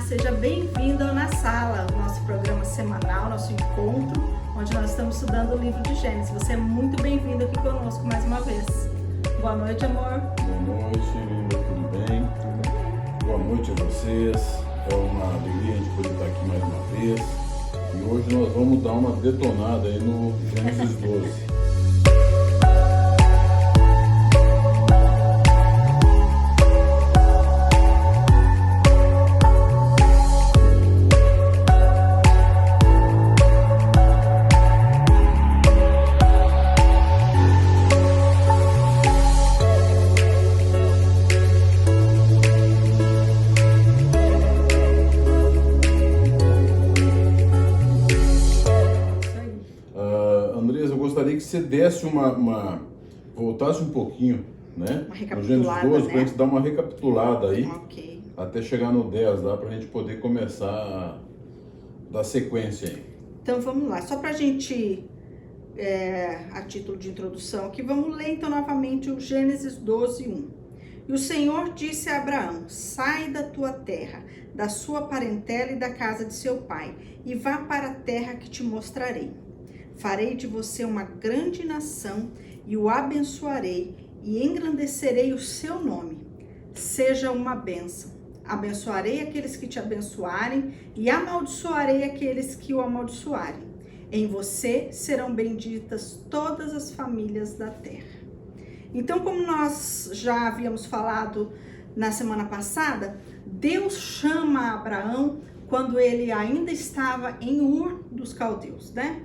seja bem-vindo ao Na Sala, o nosso programa semanal, nosso encontro, onde nós estamos estudando o livro de Gênesis. Você é muito bem-vindo aqui conosco mais uma vez. Boa noite, amor. Boa noite, linda, tudo bem? Boa noite a vocês. É uma alegria a gente poder estar aqui mais uma vez. E hoje nós vamos dar uma detonada aí no Gênesis 12. Que você desse voltasse um pouquinho, né? No Gênesis 12, pra gente dar uma recapitulada aí, até chegar no 10 lá, pra gente poder começar a dar sequência aí. Então vamos lá, só pra gente, a título de introdução aqui, vamos ler então novamente o Gênesis 12, 1. E o Senhor disse a Abraão: sai da tua terra, da sua parentela e da casa de seu pai, e vá para a terra que te mostrarei. Farei de você uma grande nação e o abençoarei e engrandecerei o seu nome. Seja uma bênção. Abençoarei aqueles que te abençoarem e amaldiçoarei aqueles que o amaldiçoarem. Em você serão benditas todas as famílias da terra. Então, como nós já havíamos falado na semana passada, Deus chama Abraão quando ele ainda estava em Ur dos Caldeus, né?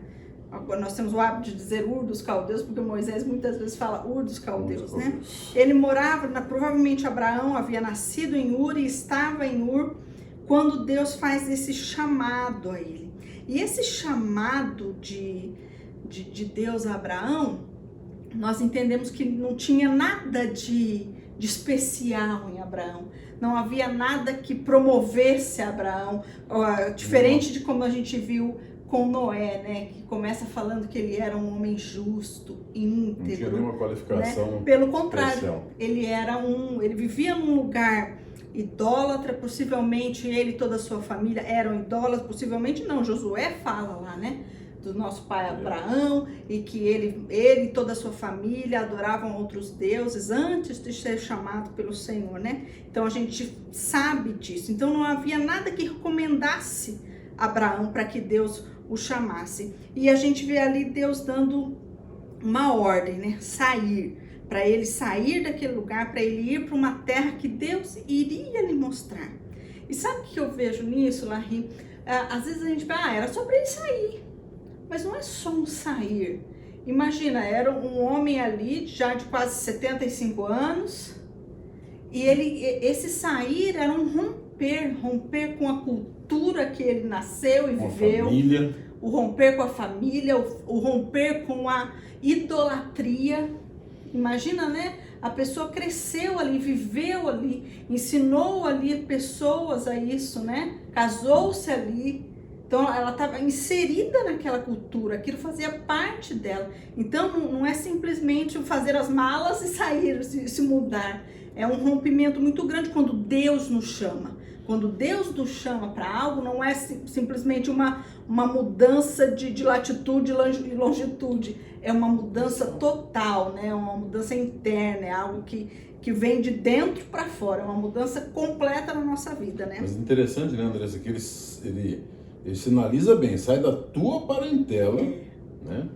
Agora nós temos o hábito de dizer Ur dos Caldeus, porque Moisés muitas vezes fala Ur dos Caldeus, né? Ele morava, provavelmente Abraão havia nascido em Ur e estava em Ur quando Deus faz esse chamado a ele. E esse chamado de Deus a Abraão, nós entendemos que não tinha nada de especial em Abraão. Não havia nada que promovesse Abraão, diferente de como a gente viu com Noé, né, que começa falando que ele era um homem justo, íntegro. Não tinha nenhuma qualificação. Né? Pelo contrário, ele vivia num lugar idólatra, possivelmente ele e toda a sua família eram idólatras, possivelmente não, Josué fala lá, né, do nosso pai Abraão, e que ele e toda a sua família adoravam outros deuses antes de ser chamado pelo Senhor, né? Então a gente sabe disso. Então não havia nada que recomendasse Abraão para que Deus o chamasse. E a gente vê ali Deus dando uma ordem, né? Para ele sair daquele lugar, para ele ir para uma terra que Deus iria lhe mostrar. E sabe o que eu vejo nisso, Larry? Às vezes a gente fala, era só para ele sair. Mas não é só um sair. Imagina, era um homem ali, já de quase 75 anos, e esse sair era um romper com a cultura que ele nasceu e viveu, família. O romper com a família, o romper com a idolatria. Imagina, né? A pessoa cresceu ali, viveu ali, ensinou ali pessoas a isso, né? Casou-se ali. Então ela estava inserida naquela cultura, aquilo fazia parte dela. Então não é simplesmente fazer as malas e sair, se mudar. É um rompimento muito grande quando Deus nos chama. Quando Deus nos chama para algo, não é simplesmente uma mudança de latitude e longitude. É uma mudança total, né? É uma mudança interna, é algo que vem de dentro para fora. É uma mudança completa na nossa vida, né? Mas interessante, né, Andressa, que ele sinaliza bem, sai da tua parentela, né?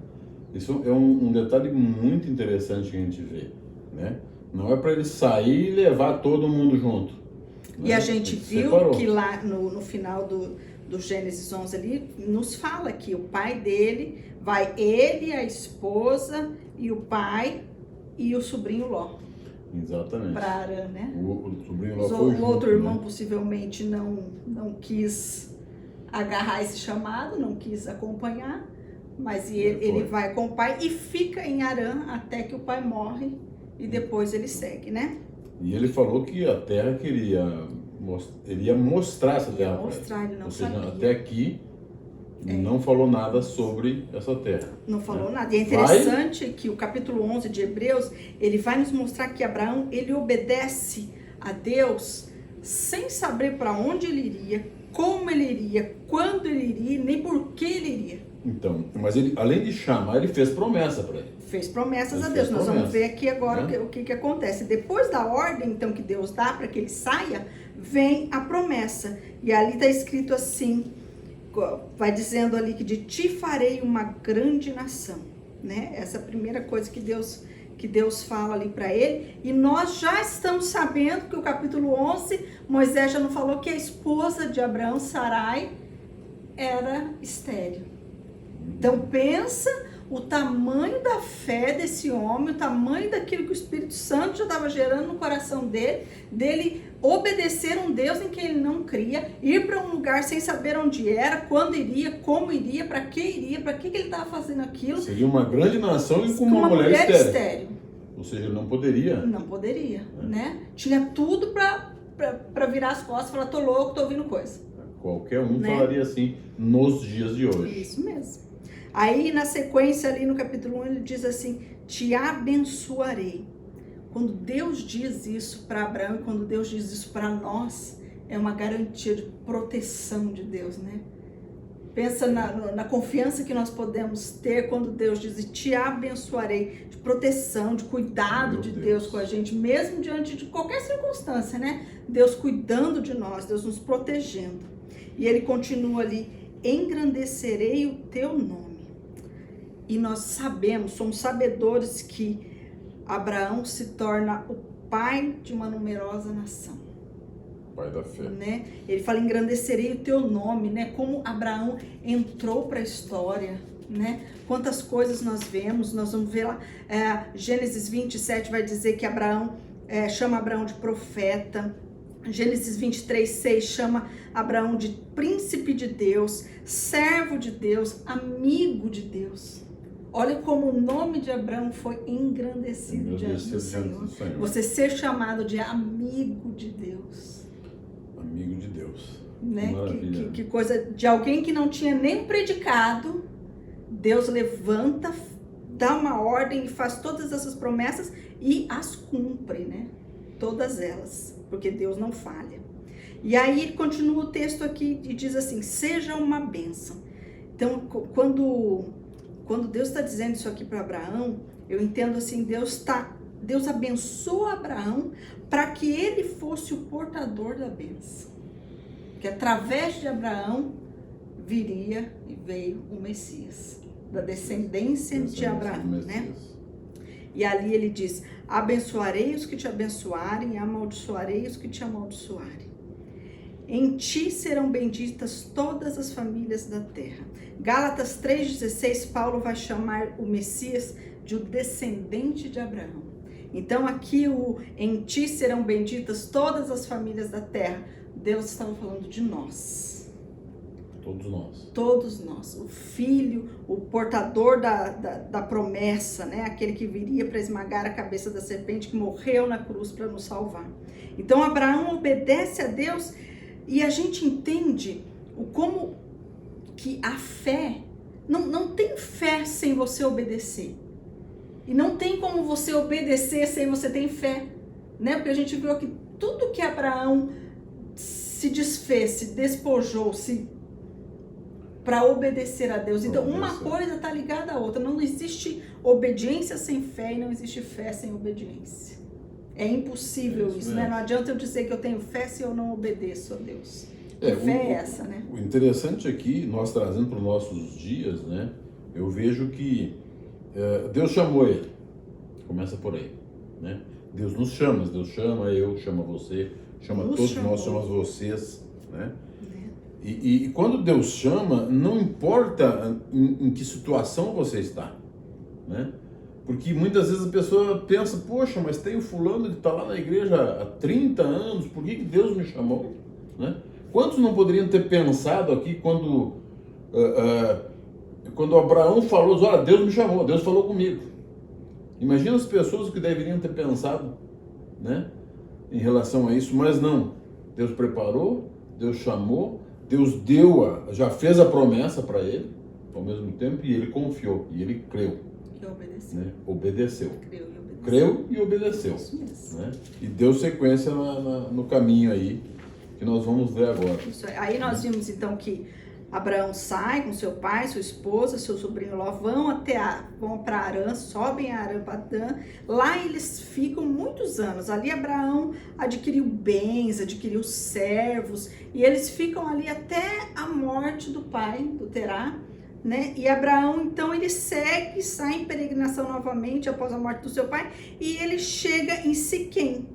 Isso é um detalhe muito interessante que a gente vê, né? Não é para ele sair e levar todo mundo junto. E a gente viu que lá no final do Gênesis 11 ali, nos fala que o pai dele, vai ele, a esposa e o pai e o sobrinho Ló. Exatamente. Para Arã, né? O sobrinho Ló foi junto, o outro irmão, né? possivelmente não quis agarrar esse chamado, não quis acompanhar, mas ele vai com o pai e fica em Arã até que o pai morre e depois ele segue, né? E ele falou que a terra que ele ia mostrar essa terra. Ele não sabia. Ou seja, até aqui não falou nada sobre essa terra. Não falou nada. E é interessante que o capítulo 11 de Hebreus, ele vai nos mostrar que Abraão, ele obedece a Deus sem saber para onde ele iria, como ele iria, quando ele iria, nem por que ele iria. Então, mas ele, além de chamar, ele fez promessa para ele. Fez promessas a Deus. Nós vamos ver aqui agora o que acontece. Depois da ordem, então, que Deus dá para que ele saia, vem a promessa. E ali está escrito assim, vai dizendo ali que de ti farei uma grande nação, né? Essa é a primeira coisa que Deus fala ali para ele. E nós já estamos sabendo que o capítulo 11, Moisés já não falou que a esposa de Abraão, Sarai, era estéril. Então pensa o tamanho da fé desse homem, o tamanho daquilo que o Espírito Santo já estava gerando no coração dele obedecer um Deus em quem ele não cria, ir para um lugar sem saber onde era, quando iria, como iria, para que ele estava fazendo aquilo. Seria uma grande nação e com uma mulher estéril. Ou seja, ele não poderia. Não poderia, né? Tinha tudo para virar as costas e falar, tô louco, tô ouvindo coisa. Qualquer um falaria assim nos dias de hoje. Isso mesmo. Aí na sequência ali no capítulo 1 ele diz assim, te abençoarei. Quando Deus diz isso para Abraão e quando Deus diz isso para nós, é uma garantia de proteção de Deus, né? Pensa na confiança que nós podemos ter quando Deus diz, te abençoarei, de proteção, de cuidado de Deus com a gente, mesmo diante de qualquer circunstância, né? Deus cuidando de nós, Deus nos protegendo. E ele continua ali, engrandecerei o teu nome. E nós sabemos, somos sabedores que Abraão se torna o pai de uma numerosa nação. Pai da fé. Né? Ele fala, engrandecerei o teu nome, né? Como Abraão entrou para a história, né? Quantas coisas nós vemos, nós vamos ver lá, Gênesis 27 vai dizer que Abraão, chama Abraão de profeta, Gênesis 23:6 chama Abraão de príncipe de Deus, servo de Deus, amigo de Deus. Olha como o nome de Abraão foi engrandecido diante do Senhor. Você ser chamado de amigo de Deus. Amigo de Deus. Né? Que coisa, de alguém que não tinha nem predicado, Deus levanta, dá uma ordem e faz todas essas promessas e as cumpre, né? Todas elas, porque Deus não falha. E aí continua o texto aqui e diz assim, seja uma bênção. Então, quando Deus está dizendo isso aqui para Abraão, eu entendo assim, Deus abençoa Abraão para que ele fosse o portador da bênção. Que através de Abraão veio o Messias, da descendência de Abraão, né? E ali ele diz, abençoarei os que te abençoarem e amaldiçoarei os que te amaldiçoarem. Em ti serão benditas todas as famílias da terra. Gálatas 3,16, Paulo vai chamar o Messias de o descendente de Abraão. Então aqui em ti serão benditas todas as famílias da terra. Deus estava falando de nós. Todos nós. Todos nós. O filho, o portador da promessa, né? Aquele que viria para esmagar a cabeça da serpente, que morreu na cruz para nos salvar. Então Abraão obedece a Deus e a gente entende como que a fé, não tem fé sem você obedecer. E não tem como você obedecer sem você ter fé, né? Porque a gente viu que tudo que Abraão se desfez, se despojou, para obedecer a Deus. Então, uma coisa está ligada à outra. Não existe obediência sem fé e não existe fé sem obediência. É impossível isso, né? Não adianta eu dizer que eu tenho fé se eu não obedeço a Deus. Fé é essa, né? O interessante aqui, nós trazendo para os nossos dias, né? Eu vejo que Deus chamou ele. Começa por aí, né? Deus nos chama, eu, chama você, chama todos nós, chama vocês, né? E quando Deus chama, não importa em que situação você está, né? Porque muitas vezes a pessoa pensa, poxa, mas tem o fulano que está lá na igreja há 30 anos, por que Deus me chamou? Né? Quantos não poderiam ter pensado aqui quando Abraão falou, olha, Deus me chamou, Deus falou comigo. Imagina as pessoas que deveriam ter pensado, né, em relação a isso, mas não. Deus preparou, Deus chamou, Deus já fez a promessa para ele, ao mesmo tempo, e ele confiou, e ele creu. E obedeceu. Né? Obedeceu. Creu e obedeceu. Né? E deu sequência no caminho aí que nós vamos ver agora. Isso aí nós vimos então que Abraão sai com seu pai, sua esposa, seu sobrinho Ló, vão para Harã, sobem a Arã-Padã. Lá eles ficam muitos anos. Ali Abraão adquiriu bens, adquiriu servos, e eles ficam ali até a morte do pai, do Terá, né? E Abraão, então, ele segue, sai em peregrinação novamente após a morte do seu pai, e ele chega em Siquém.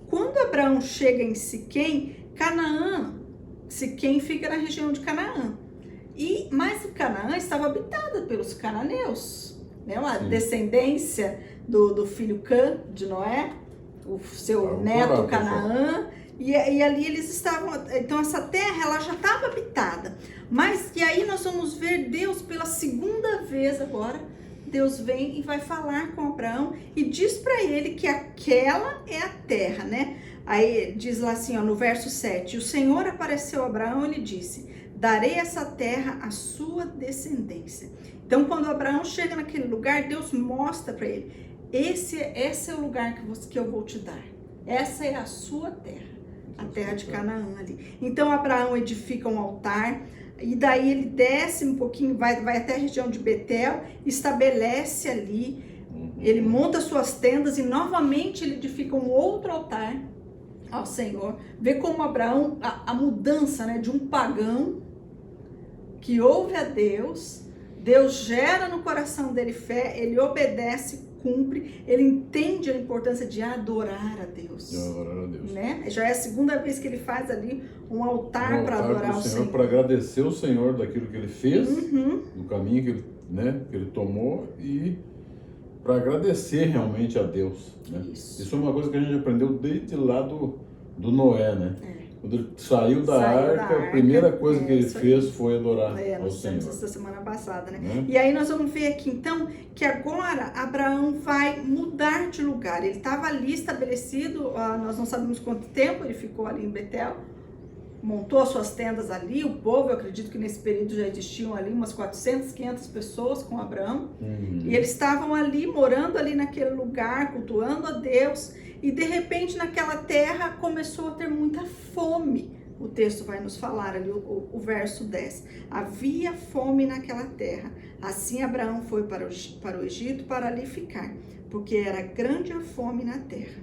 Quando Abraão chega em Siquém, Siquém fica na região de Canaã. Mas Canaã estava habitada pelos cananeus, né? Uma descendência do filho Cã, de Noé, o seu neto Canaã. E ali eles estavam, então essa terra ela já estava habitada. Mas e aí nós vamos ver Deus pela segunda vez agora. Deus vem e vai falar com Abraão e diz para ele que aquela é a terra, né? Aí diz lá assim, ó, no verso 7, o Senhor apareceu a Abraão e lhe disse, darei essa terra à sua descendência. Então quando Abraão chega naquele lugar, Deus mostra para ele, esse é o lugar que eu vou te dar. Essa é a sua terra, a terra de Canaã ali. Então Abraão edifica um altar, e daí ele desce um pouquinho, vai até a região de Betel, estabelece ali, ele monta suas tendas e novamente ele edifica um outro altar ao Senhor. Vê como Abraão, a mudança, né, de um pagão que ouve a Deus, Deus gera no coração dele fé, ele obedece, cumpre, ele entende a importância de adorar a Deus. Né? Já é a segunda vez que ele faz ali um altar para adorar o Senhor. Para agradecer o Senhor daquilo que ele fez, do caminho que ele tomou, e para agradecer realmente a Deus. Né? Isso é uma coisa que a gente aprendeu desde lá do Noé, né? Quando ele saiu da arca, a primeira coisa que ele fez foi adorar ao Senhor. Essa semana passada, né? E aí nós vamos ver aqui, então, que agora Abraão vai mudar de lugar. Ele estava ali estabelecido, nós não sabemos quanto tempo ele ficou ali em Betel, montou as suas tendas ali, o povo, eu acredito que nesse período já existiam ali umas 400, 500 pessoas com Abraão, e eles estavam ali, morando ali naquele lugar, cultuando a Deus, e de repente naquela terra começou a ter muita fome. O texto vai nos falar ali, o verso 10. Havia fome naquela terra. Assim Abraão foi para o Egito para ali ficar, porque era grande a fome na terra.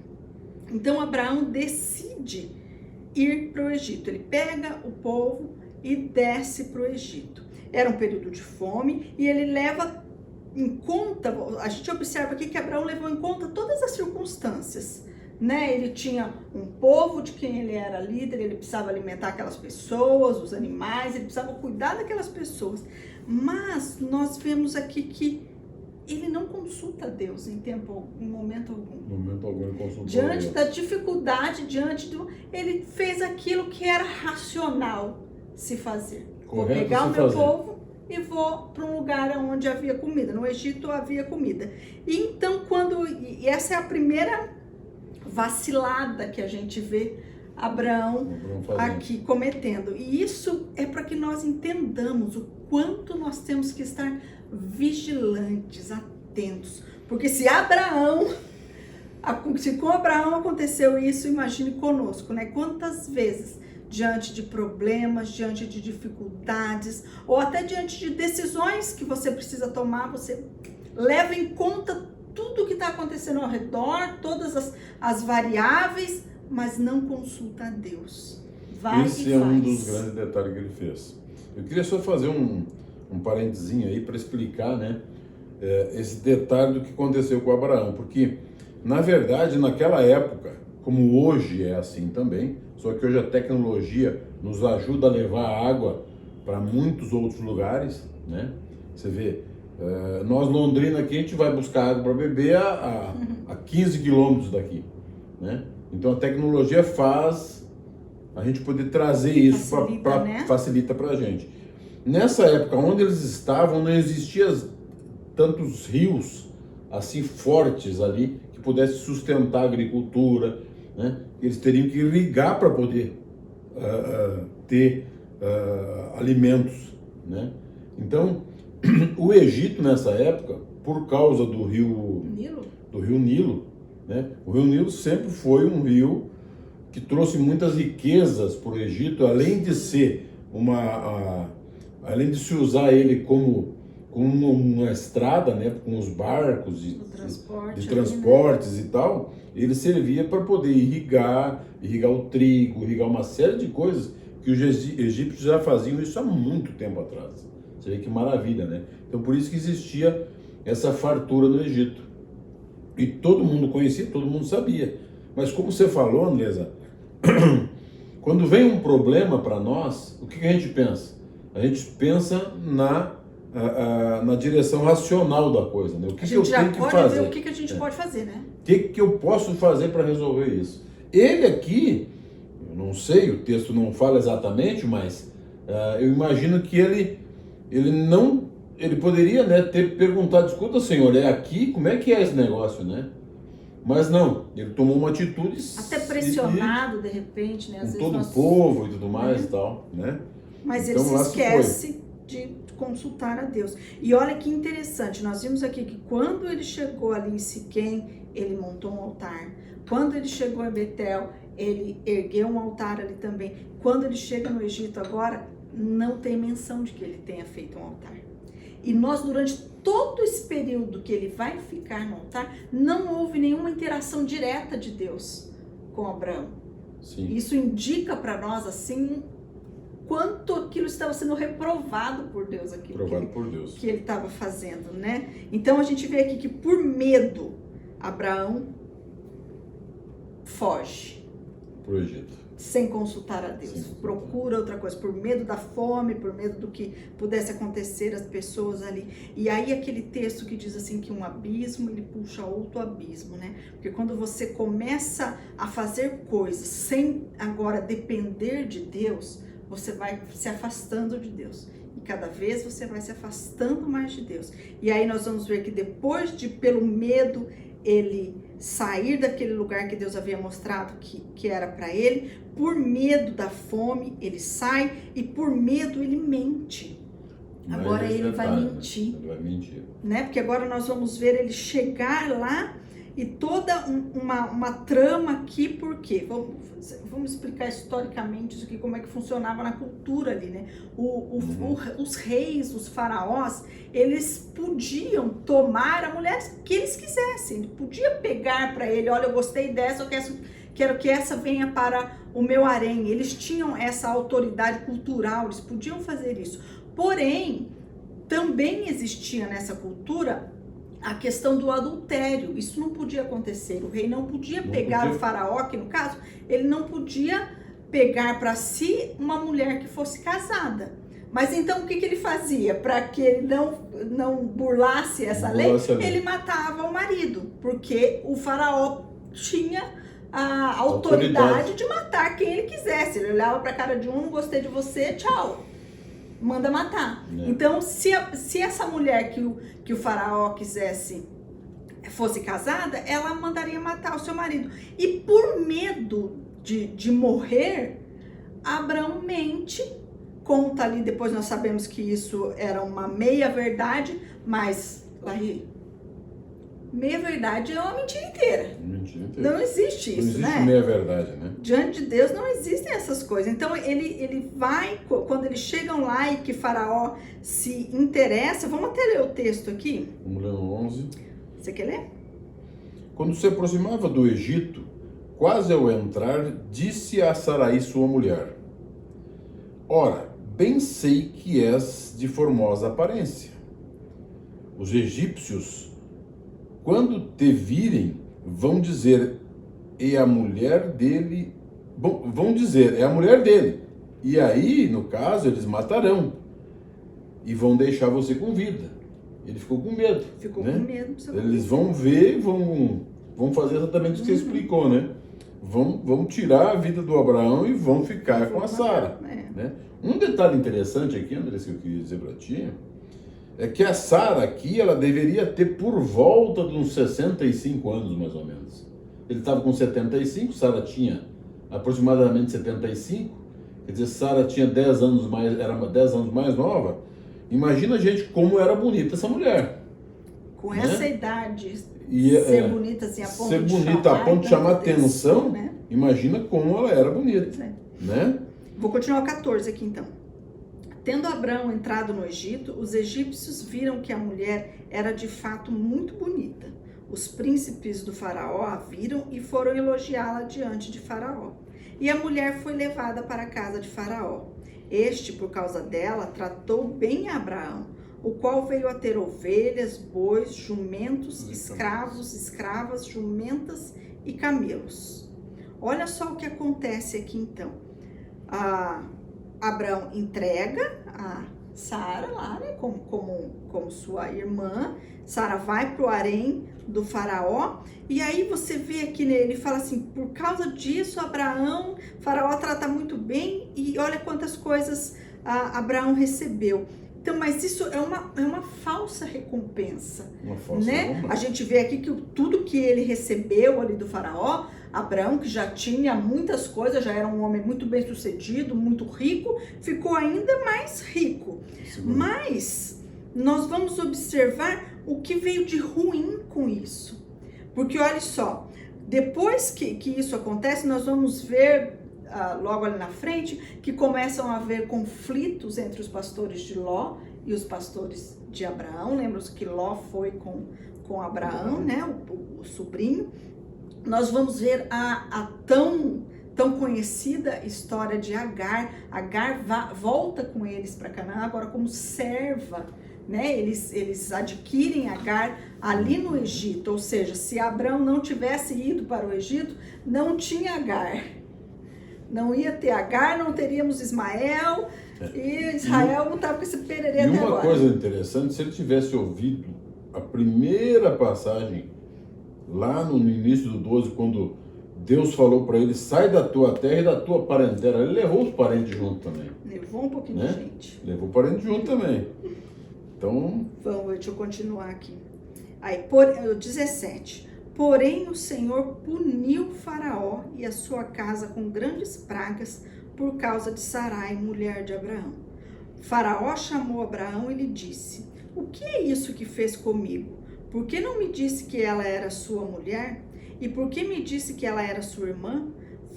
Então Abraão decide ir para o Egito. Ele pega o povo e desce para o Egito. Era um período de fome e ele leva em conta, a gente observa aqui que Abraão levou em conta todas as circunstâncias, né? Ele tinha um povo de quem ele era líder, ele precisava alimentar aquelas pessoas, os animais, ele precisava cuidar daquelas pessoas. Mas nós vemos aqui que ele não consulta Deus em momento algum. Em momento algum ele consultou diante da dificuldade, ele fez aquilo que era racional se fazer. Vou pegar o meu povo e vou para um lugar onde havia comida. No Egito havia comida. E então, e essa é a primeira vacilada que a gente vê Abraão aqui cometendo. E isso é para que nós entendamos o quanto nós temos que estar vigilantes, atentos. Porque se com Abraão aconteceu isso, imagine conosco, né? Quantas vezes, diante de problemas, diante de dificuldades, ou até diante de decisões que você precisa tomar, você leva em conta tudo que está acontecendo ao redor, todas as variáveis, mas não consulta a Deus. Esse é um dos grandes detalhes que ele fez. Eu queria só fazer um parentezinho aí para explicar, né, esse detalhe do que aconteceu com Abraão, porque, na verdade, naquela época, como hoje é assim também, só que hoje a tecnologia nos ajuda a levar água para muitos outros lugares, né? Você vê, nós Londrina aqui, a gente vai buscar água para beber a 15 quilômetros daqui, né? Então a tecnologia faz a gente poder trazer isso, facilita para a gente. Nessa época, onde eles estavam, não existia tantos rios assim fortes ali que pudessem sustentar a agricultura, né? Eles teriam que irrigar para poder ter alimentos, né? Então, o Egito nessa época, por causa do rio Nilo, né? O rio Nilo sempre foi um rio que trouxe muitas riquezas para o Egito, além de ser além de se usar ele como uma estrada, né, com os barcos de transportes, né, e tal, ele servia para poder irrigar o trigo, irrigar uma série de coisas que os egípcios já faziam isso há muito tempo atrás. Você vê que maravilha, né? Então por isso que existia essa fartura no Egito. E todo mundo conhecia, todo mundo sabia. Mas como você falou, Andresa, quando vem um problema para nós, o que a gente pensa? A gente pensa na direção racional da coisa, né? O que eu tenho que fazer? Ver o que a gente pode fazer, né? O que eu posso fazer para resolver isso? Ele aqui, eu não sei, o texto não fala exatamente, mas eu imagino que ele poderia, né, ter perguntado, escuta, Senhor, é aqui? Como é que é esse negócio, né? Mas não, ele tomou uma atitude... Até pressionado, de repente, né? Às com todo o povo e tudo mais e tal, né? Mas então, ele se esquece de consultar a Deus. E olha que interessante, nós vimos aqui que quando ele chegou ali em Siquém, ele montou um altar. Quando ele chegou em Betel, ele ergueu um altar ali também. Quando ele chega no Egito agora, não tem menção de que ele tenha feito um altar. E nós, durante todo esse período que ele vai ficar no altar, não houve nenhuma interação direta de Deus com Abraão. Sim. Isso indica para nós, assim, quanto aquilo estava sendo reprovado por Deus, que ele estava fazendo, né? Então a gente vê aqui que por medo, Abraão foge pro Egito, sem consultar a Deus, procura outra coisa, por medo da fome, por medo do que pudesse acontecer às pessoas ali. E aí aquele texto que diz assim que um abismo, ele puxa outro abismo, né? Porque quando você começa a fazer coisas sem agora depender de Deus, você vai se afastando de Deus. E cada vez você vai se afastando mais de Deus. E aí nós vamos ver que depois de, pelo medo, ele sair daquele lugar que Deus havia mostrado que era para ele, por medo da fome, ele sai e por medo ele mente. Agora ele vai mentir. Ele vai mentir. Né? Porque agora nós vamos ver ele chegar lá e toda uma trama aqui, por quê? Vamos explicar historicamente isso aqui, como é que funcionava na cultura ali, né? Os reis, os faraós, eles podiam tomar a mulher que eles quisessem. Ele podia pegar para ele, olha, eu gostei dessa, eu quero que essa venha para o meu harém. Eles tinham essa autoridade cultural, eles podiam fazer isso. Porém, também existia nessa cultura a questão do adultério. Isso não podia acontecer. O rei não podia pegar o faraó, que no caso, ele não podia pegar para si uma mulher que fosse casada. Mas então o que ele fazia? Para que ele não burlasse essa lei, ele matava o marido, porque o faraó tinha a autoridade de matar quem ele quisesse. Ele olhava para a cara de um, não gostei de você, tchau. Manda matar. Então, se essa mulher que o faraó quisesse fosse casada, ela mandaria matar o seu marido. E por medo de morrer, Abraão mente, conta ali, depois nós sabemos que isso era uma meia-verdade, mas, Larry, meia-verdade é uma mentira inteira. Não existe isso, né? Não existe meia-verdade, né? Diante de Deus não existem essas coisas. Então ele vai, quando eles chegam lá e que Faraó se interessa, vamos até ler o texto aqui? Vamos ler no 11. Você quer ler? Quando se aproximava do Egito, quase ao entrar, disse a Sarai, sua mulher: Ora, bem sei que és de formosa aparência. Os egípcios, quando te virem, vão dizer, é a mulher dele. Vão dizer, é a mulher dele. E aí, no caso, eles matarão. E vão deixar você com vida. Ele ficou com medo. Ficou né? com medo. Eles vão ver, vão fazer exatamente o que você explicou, né? Vão tirar a vida do Abraão e vão ficar com a Sara. Né? Um detalhe interessante aqui, André, que eu queria dizer para ti, é que a Sara aqui, ela deveria ter por volta de uns 65 anos, mais ou menos. Ele estava com 75, Sara tinha aproximadamente 75, quer dizer, Sara tinha 10 anos mais, era 10 anos mais nova. Imagina, gente, como era bonita essa mulher. Com essa idade, ser bonita assim, a ponto de chamar atenção, né? imagina como ela era bonita, né? Vou continuar o 14 aqui então. Tendo Abrão entrado no Egito, os egípcios viram que a mulher era de fato muito bonita. Os príncipes do faraó a viram e foram elogiá-la diante de faraó. E a mulher foi levada para a casa de faraó. Este, por causa dela, tratou bem a Abraão, o qual veio a ter ovelhas, bois, jumentos, escravos, escravas, jumentas e camelos. Olha só o que acontece aqui então. Abraão entrega a Sara lá, né, como sua irmã. Sara vai para o harém do faraó, e aí você vê aqui, né, ele fala assim, por causa disso, faraó trata muito bem, e olha quantas coisas Abraão recebeu. Então, mas isso é uma falsa recompensa, né? A gente vê aqui que tudo que ele recebeu ali do faraó, Abraão, que já tinha muitas coisas, já era um homem muito bem sucedido, muito rico, ficou ainda mais rico. Mas nós vamos observar o que veio de ruim com isso. Porque olha só, depois que isso acontece, nós vamos ver logo ali na frente que começam a haver conflitos entre os pastores de Ló e os pastores de Abraão. Lembra-se que Ló foi com Abraão, né, o sobrinho. Nós vamos ver a tão conhecida história de Agar. Agar volta com eles para Canaã agora como serva, né? Eles adquirem Agar ali no Egito, ou seja, se Abraão não tivesse ido para o Egito, não tinha Agar. Não ia ter Agar, não teríamos Ismael, e Israel não estava com esse pererê até agora. E uma coisa interessante, se ele tivesse ouvido a primeira passagem, lá no início do 12, quando Deus falou para ele, sai da tua terra e da tua parentela, ele levou os parentes junto também. Levou um pouquinho, né? De gente. Levou parente junto também. Então... Vamos, deixa eu continuar aqui. Aí, 17. Porém, o Senhor puniu Faraó e a sua casa com grandes pragas por causa de Sarai, mulher de Abraão. Faraó chamou Abraão e lhe disse, o que é isso que fez comigo? Por que não me disse que ela era sua mulher? E por que me disse que ela era sua irmã?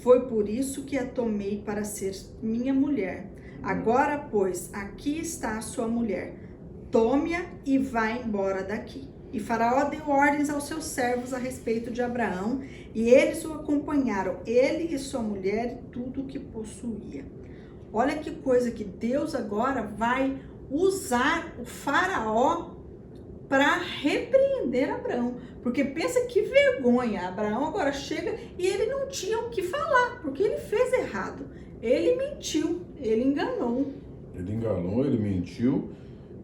Foi por isso que a tomei para ser minha mulher. Agora, pois, aqui está a sua mulher. Tome-a e vá embora daqui. E Faraó deu ordens aos seus servos a respeito de Abraão, e eles o acompanharam, ele e sua mulher, e tudo o que possuía. Olha que coisa que Deus agora vai usar o Faraó para repreender Abraão. Porque pensa que vergonha, Abraão agora chega e ele não tinha o que falar, porque ele fez errado. Ele mentiu, ele enganou. Ele mentiu.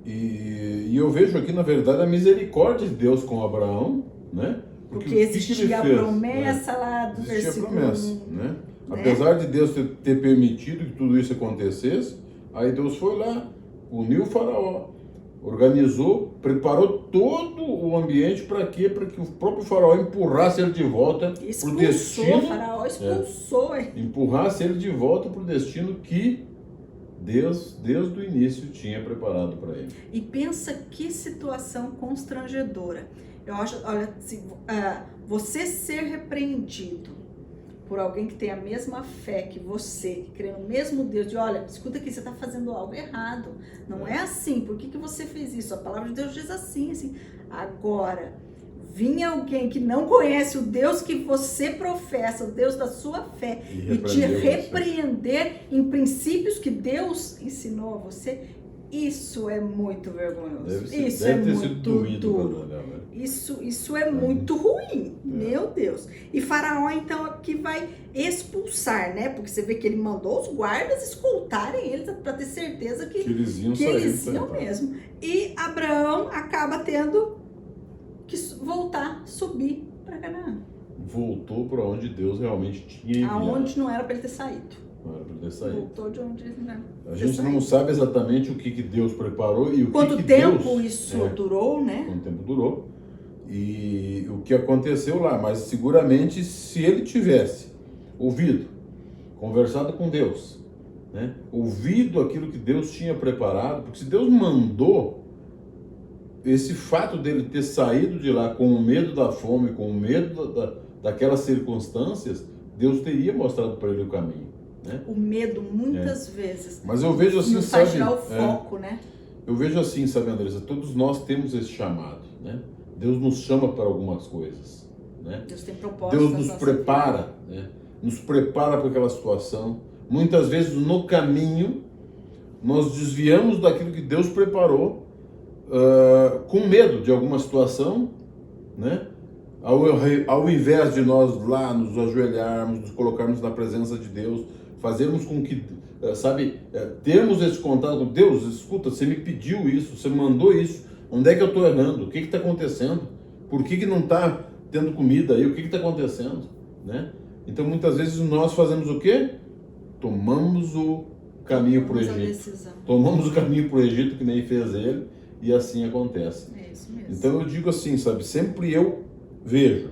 E eu vejo aqui, na verdade, a misericórdia de Deus com Abraão, né? Porque existia a promessa lá do versículo 1. Né? Apesar de Deus ter permitido que tudo isso acontecesse, aí Deus foi lá, uniu o Faraó, organizou, preparou todo o ambiente para quê? Para que o próprio Faraó empurrasse ele de volta para o destino. O Faraó expulsou. Empurrasse ele de volta para o destino que Deus, desde o início, tinha preparado para ele. E pensa que situação constrangedora. Eu acho, olha, você ser repreendido por alguém que tem a mesma fé que você, que crê no mesmo Deus, de olha, escuta aqui, você está fazendo algo errado. Não é assim, por que você fez isso? A palavra de Deus diz assim. Agora, vinha alguém que não conhece o Deus que você professa, o Deus da sua fé, e te repreender em princípios que Deus ensinou a você, isso é muito vergonhoso. Isso é muito duro. Isso é muito ruim, meu Deus. E Faraó, então, aqui vai expulsar, né? Porque você vê que ele mandou os guardas escoltarem eles para ter certeza que eles iam mesmo. E Abraão acaba tendo que subir para Canaã. Voltou para onde Deus realmente tinha enviado. Aonde não era para ele ter saído. Não era para ele ter saído. Voltou de onde ele não era. A gente não sabe exatamente o que Deus preparou e quanto tempo isso durou, né? Quanto tempo durou e o que aconteceu lá. Mas seguramente, se ele tivesse ouvido, conversado com Deus, né? Ouvido aquilo que Deus tinha preparado, porque se Deus mandou, esse fato dele ter saído de lá com o medo da fome, com o medo daquelas circunstâncias, Deus teria mostrado para ele o caminho, né? O medo, muitas vezes, mas eu vejo assim, nos faz tirar o foco, né? Eu vejo assim, sabe, Andressa, todos nós temos esse chamado, né? Deus nos chama para algumas coisas, né? Deus tem propósito. Deus nos prepara, né? Nos prepara para aquela situação. Muitas vezes no caminho nós desviamos daquilo que Deus preparou, com medo de alguma situação, né? Ao invés de nós lá nos ajoelharmos, nos colocarmos na presença de Deus, fazermos com que, termos esse contato com Deus. Escuta, você me pediu isso, você mandou isso, onde é que eu estou errando? O que está acontecendo? Por que não está tendo comida aí? O que está acontecendo? Né? Então muitas vezes nós fazemos o quê? Tomamos o caminho para o Egito. Tomamos o caminho para o Egito, que nem fez ele, e assim acontece. É isso mesmo. Então eu digo assim, sabe, sempre eu vejo,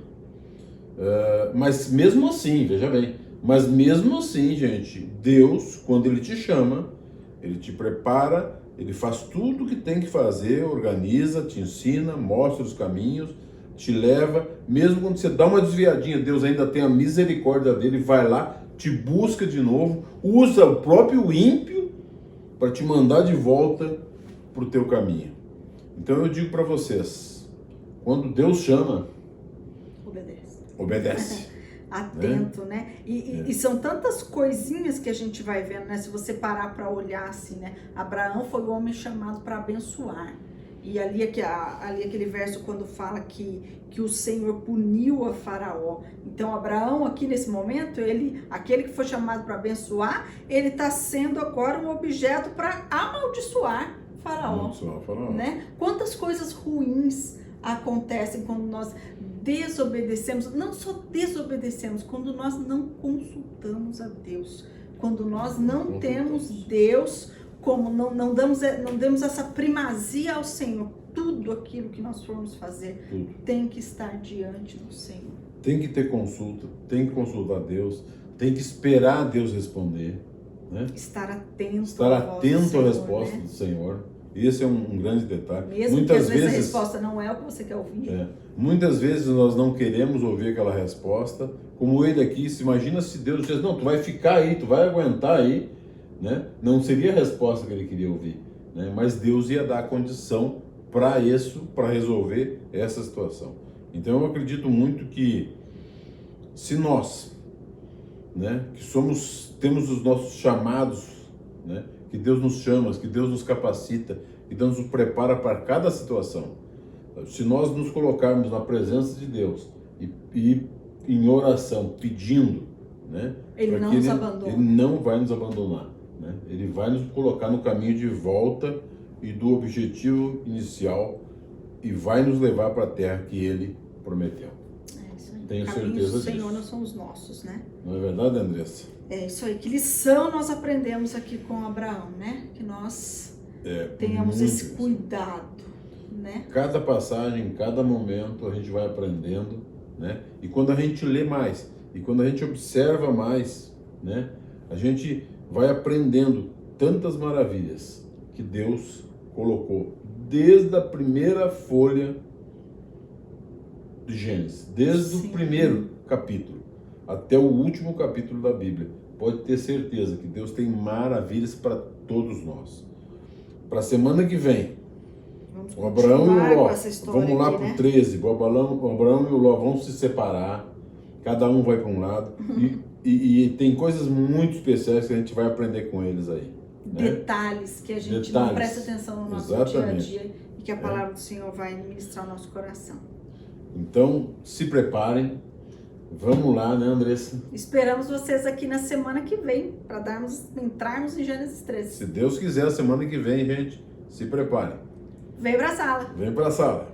mas mesmo assim, veja bem, mas mesmo assim, gente, Deus, quando Ele te chama, Ele te prepara, Ele faz tudo o que tem que fazer, organiza, te ensina, mostra os caminhos, te leva, mesmo quando você dá uma desviadinha, Deus ainda tem a misericórdia dele, vai lá, te busca de novo, usa o próprio ímpio para te mandar de volta para o teu caminho. Então eu digo para vocês, quando Deus chama, obedece. Atento, né? E são tantas coisinhas que a gente vai vendo, né? Se você parar para olhar assim, né? Abraão foi o homem chamado para abençoar. E ali aquele verso quando fala que o Senhor puniu a Faraó. Então Abraão aqui nesse momento, aquele que foi chamado para abençoar, ele está sendo agora um objeto para amaldiçoar Faraó. Né? Quantas coisas ruins acontecem quando nós desobedecemos, não só desobedecemos, quando nós não consultamos a Deus, quando nós não temos Deus, como não damos essa primazia ao Senhor. Tudo aquilo que nós formos fazer tem que estar diante do Senhor. Tem que ter consulta, tem que consultar Deus, tem que esperar Deus responder, né? Estar atento à resposta do Senhor. Esse é um grande detalhe. Mesmo muitas que às vezes a resposta não é o que você quer ouvir. Muitas vezes nós não queremos ouvir aquela resposta. Como ele aqui, se imagina se Deus dissesse, não, tu vai ficar aí, tu vai aguentar aí, né? Não seria a resposta que ele queria ouvir, né? Mas Deus ia dar a condição para isso, para resolver essa situação. Então eu acredito muito que se nós, né, que temos os nossos chamados, né, que Deus nos chama, que Deus nos capacita, que Deus nos prepara para cada situação. Se nós nos colocarmos na presença de Deus e em oração, pedindo, né, Ele não nos abandona. Ele não vai nos abandonar, né? Ele vai nos colocar no caminho de volta e do objetivo inicial e vai nos levar para a terra que Ele prometeu. É isso aí. Tenho certeza disso. Os Senhor não são os nossos, né? Não é verdade, Andressa? É isso aí. Que lição nós aprendemos aqui com Abraão, né? Que nós tenhamos esse cuidado, né? Cada passagem, cada momento a gente vai aprendendo, né? E quando a gente lê mais, e quando a gente observa mais, né? A gente vai aprendendo tantas maravilhas que Deus colocou desde a primeira folha de Gênesis, desde o primeiro capítulo até o último capítulo da Bíblia. Pode ter certeza que Deus tem maravilhas para todos nós. Para a semana que vem, o Abraão e o Ló, vamos lá para o 13, o Abraão e o Ló vão se separar, cada um vai para um lado, e tem coisas muito especiais que a gente vai aprender com eles aí. Né? Detalhes que a gente não presta atenção no nosso dia a dia e que a palavra do Senhor vai ministrar o nosso coração. Então, se preparem. Vamos lá, né, Andressa? Esperamos vocês aqui na semana que vem para entrarmos em Gênesis 13. Se Deus quiser, a semana que vem, gente, se preparem. Vem para a sala. Vem para a sala.